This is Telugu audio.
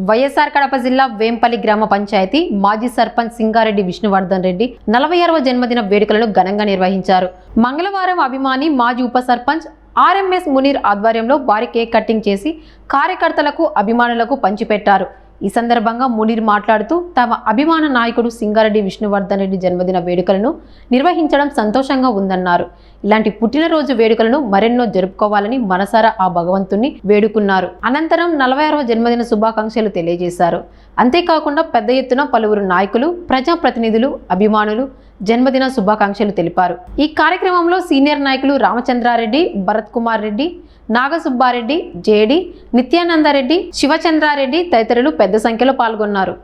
వైఎస్ఆర్ కడప జిల్లా వేంపల్లి గ్రామ పంచాయతీ మాజీ సర్పంచ్ సింగారెడ్డి విష్ణువర్ధన్ రెడ్డి 46వ జన్మదిన వేడుకలను ఘనంగా నిర్వహించారు. మంగళవారం అభిమాని మాజీ ఉప సర్పంచ్ ఆర్ఎంఎస్ మునీర్ ఆధ్వర్యంలో భారీ కేక్ కటింగ్ చేసి కార్యకర్తలకు అభిమానులకు పంచిపెట్టారు. ఈ సందర్భంగా మునీర్ మాట్లాడుతూ తమ అభిమాన నాయకుడు సింగారెడ్డి విష్ణువర్ధన్ రెడ్డి జన్మదిన వేడుకలను నిర్వహించడం సంతోషంగా ఉందన్నారు. ఇలాంటి పుట్టినరోజు వేడుకలను మరెన్నో జరుపుకోవాలని మనసారా ఆ భగవంతుణ్ణి వేడుకున్నారు. అనంతరం 46వ జన్మదిన శుభాకాంక్షలు తెలియజేశారు. అంతేకాకుండా పెద్ద ఎత్తున పలువురు నాయకులు, ప్రజాప్రతినిధులు, అభిమానులు జన్మదిన శుభాకాంక్షలు తెలిపారు. ఈ కార్యక్రమంలో సీనియర్ నాయకులు రామచంద్రారెడ్డి, భరత్ కుమార్ రెడ్డి, నాగసుబ్బారెడ్డి, జేడి, నిత్యానందరెడ్డి, శివచంద్రారెడ్డి తదితరులు పెద్ద సంఖ్యలో పాల్గొన్నారు.